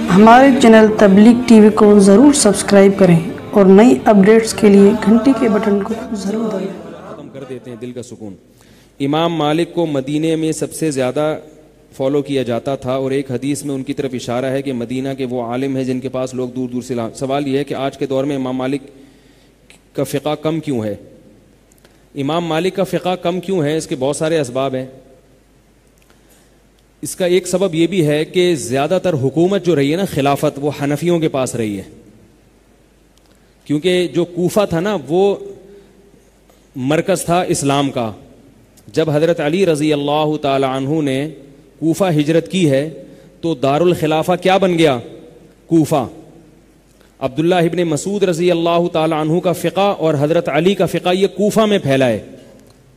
ہمارے چینل تبلیغ T V کو ضرور سبسکرائب کریں اور نئی اپڈیٹس کے لیے گھنٹی کے بٹن کو ضرور دبائیں۔ ختم کر دیتے ہیں دل کا سکون۔ امام مالک کو مدینے میں سب سے زیادہ فالو کیا جاتا تھا، اور ایک حدیث میں ان کی طرف اشارہ ہے کہ مدینہ کے وہ عالم ہیں جن کے پاس لوگ دور دور سے سوال یہ ہے کہ آج کے دور میں امام مالک کا فقہ کم کیوں ہے؟ امام مالک کا فقہ کم کیوں ہے؟ اس کے بہت سارے اسباب ہیں۔ اس کا ایک سبب یہ بھی ہے کہ زیادہ تر حکومت جو رہی ہے نا، خلافت، وہ حنفیوں کے پاس رہی ہے، کیونکہ جو کوفہ تھا نا وہ مرکز تھا اسلام کا۔ جب حضرت علی رضی اللہ تعالی عنہ نے کوفہ ہجرت کی ہے تو دارالخلافہ کیا بن گیا؟ کوفہ۔ عبداللہ ابن مسعود رضی اللہ تعالی عنہ کا فقہ اور حضرت علی کا فقہ یہ کوفہ میں پھیلا ہے۔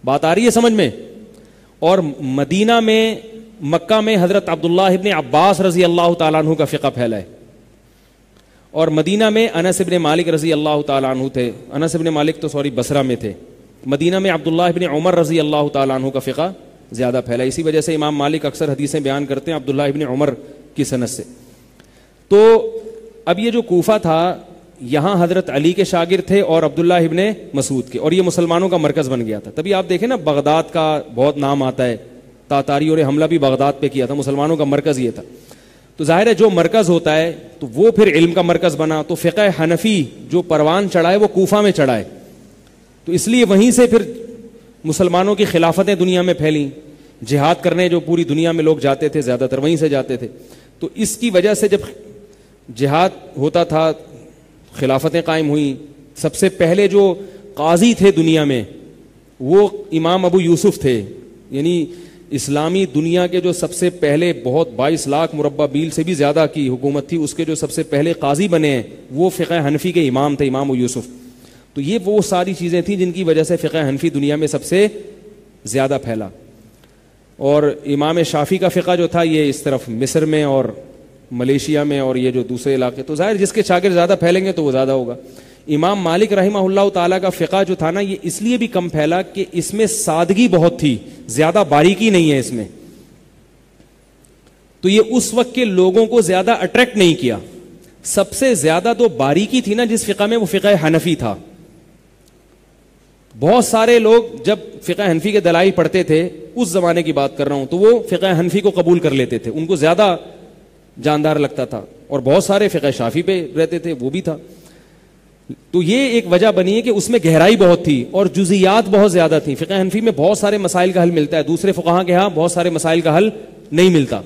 بات آ رہی ہے سمجھ میں؟ اور مدینہ میں، مکہ میں حضرت عبداللہ ابن عباس رضی اللہ تعالیٰ عنہ کا فقہ پھیلا ہے، اور مدینہ میں انس ابن مالک رضی اللہ تعالیٰ عنہ تھے۔ انس ابن مالک تو بصرہ میں تھے۔ مدینہ میں عبداللہ ابن عمر رضی اللہ تعالیٰ عنہ کا فقہ زیادہ پھیلا۔ اسی وجہ سے امام مالک اکثر حدیثیں بیان کرتے ہیں عبداللہ ابن عمر کی سند سے۔ تو اب یہ جو کوفہ تھا، یہاں حضرت علی کے شاگرد تھے اور عبداللہ ابن مسعود کے، اور یہ مسلمانوں کا مرکز بن گیا تھا۔ تبھی آپ دیکھیں نا، بغداد کا بہت نام آتا ہے، تاتاریوں نے حملہ بھی بغداد پہ کیا تھا، مسلمانوں کا مرکز یہ تھا۔ تو ظاہر ہے جو مرکز ہوتا ہے تو وہ پھر علم کا مرکز بنا، تو فقہ حنفی جو پروان چڑھا ہے وہ کوفہ میں چڑھا ہے، تو اس لیے وہیں سے پھر مسلمانوں کی خلافتیں دنیا میں پھیلیں۔ جہاد کرنے جو پوری دنیا میں لوگ جاتے تھے زیادہ تر وہیں سے جاتے تھے، تو اس کی وجہ سے جب جہاد ہوتا تھا خلافتیں قائم ہوئیں۔ سب سے پہلے جو قاضی تھے دنیا میں وہ امام ابو یوسف تھے، یعنی اسلامی دنیا کے جو سب سے پہلے، بہت 22 لاکھ مربع میل سے بھی زیادہ کی حکومت تھی، اس کے جو سب سے پہلے قاضی بنے ہیں وہ فقہ حنفی کے امام تھے، امام ابو یوسف۔ تو یہ وہ ساری چیزیں تھیں جن کی وجہ سے فقہ حنفی دنیا میں سب سے زیادہ پھیلا۔ اور امام شافعی کا فقہ جو تھا یہ اس طرف مصر میں اور ملیشیا میں اور یہ جو دوسرے علاقے، تو ظاہر جس کے شاگرد زیادہ پھیلیں گے تو وہ زیادہ ہوگا۔ امام مالک رحمہ اللہ تعالیٰ کا فقہ جو تھا نا، یہ اس لیے بھی کم پھیلا کہ اس میں سادگی بہت تھی، زیادہ باریکی نہیں ہے اس میں، تو یہ اس وقت کے لوگوں کو زیادہ اٹریکٹ نہیں کیا۔ سب سے زیادہ تو باریکی تھی نا جس فقہ میں، وہ فقہ حنفی تھا۔ بہت سارے لوگ جب فقہ حنفی کے دلائل پڑھتے تھے، اس زمانے کی بات کر رہا ہوں، تو وہ فقہ حنفی کو قبول کر لیتے تھے، ان کو زیادہ جاندار لگتا تھا، اور بہت سارے فقہ شافعی پہ رہتے تھے، وہ بھی تھا۔ تو یہ ایک وجہ بنی ہے کہ اس میں گہرائی بہت تھی اور جزیات بہت زیادہ تھیں۔ فقہ حنفی میں بہت سارے مسائل کا حل ملتا ہے، دوسرے فقہاء کے ہاں بہت سارے مسائل کا حل نہیں ملتا۔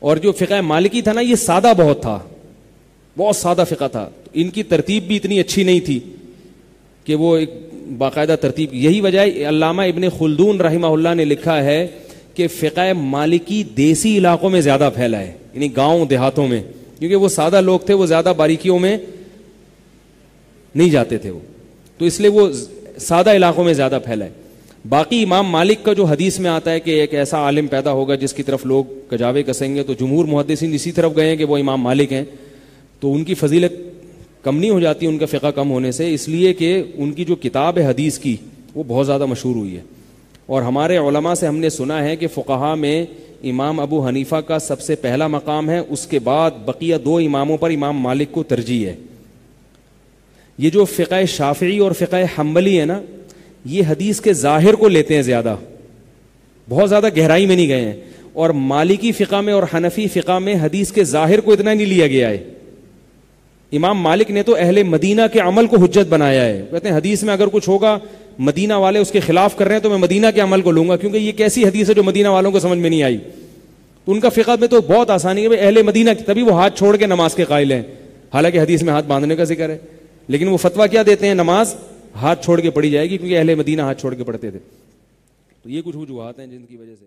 اور جو فقہ مالکی تھا نا، یہ سادہ بہت تھا، بہت سادہ فقہ تھا۔ ان کی ترتیب بھی اتنی اچھی نہیں تھی کہ وہ ایک باقاعدہ ترتیب۔ یہی وجہ ہے علامہ ابن خلدون رحمہ اللہ نے لکھا ہے کہ فقہ مالکی دیسی علاقوں میں زیادہ پھیلا ہے، یعنی گاؤں دیہاتوں میں، کیونکہ وہ سادہ لوگ تھے، وہ زیادہ باریکیوں میں نہیں جاتے تھے وہ، تو اس لیے وہ سادہ علاقوں میں زیادہ پھیلا ہے۔ باقی امام مالک کا جو حدیث میں آتا ہے کہ ایک ایسا عالم پیدا ہوگا جس کی طرف لوگ کجاوے کسیں گے، تو جمہور محدثین اسی طرف گئے ہیں کہ وہ امام مالک ہیں، تو ان کی فضیلت کم نہیں ہو جاتی ان کا فقہ کم ہونے سے، اس لیے کہ ان کی جو کتاب ہے حدیث کی وہ بہت زیادہ مشہور ہوئی ہے۔ اور ہمارے علماء سے ہم نے سنا ہے کہ فقہاء میں امام ابو حنیفہ کا سب سے پہلا مقام ہے، اس کے بعد بقیہ 2 اماموں پر امام مالک کو ترجیح ہے۔ یہ جو فقہ شافعی اور فقہ حنبلی ہے نا، یہ حدیث کے ظاہر کو لیتے ہیں زیادہ، بہت زیادہ گہرائی میں نہیں گئے ہیں، اور مالکی فقہ میں اور حنفی فقہ میں حدیث کے ظاہر کو اتنا نہیں لیا گیا ہے۔ امام مالک نے تو اہل مدینہ کے عمل کو حجت بنایا ہے، کہتے ہیں حدیث میں اگر کچھ ہوگا مدینہ والے اس کے خلاف کر رہے ہیں تو میں مدینہ کے عمل کو لوں گا، کیونکہ یہ کیسی حدیث ہے جو مدینہ والوں کو سمجھ میں نہیں آئی۔ تو ان کا فقہ میں تو بہت آسانی ہے، اہل مدینہ کی، تبھی وہ ہاتھ چھوڑ کے نماز کے قائل ہیں، حالانکہ حدیث میں ہاتھ باندھنے کا ذکر ہے، لیکن وہ فتویٰ کیا دیتے ہیں؟ نماز ہاتھ چھوڑ کے پڑھی جائے گی، کیونکہ اہل مدینہ ہاتھ چھوڑ کے پڑھتے تھے۔ تو یہ کچھ وجوہات ہیں جن کی وجہ سے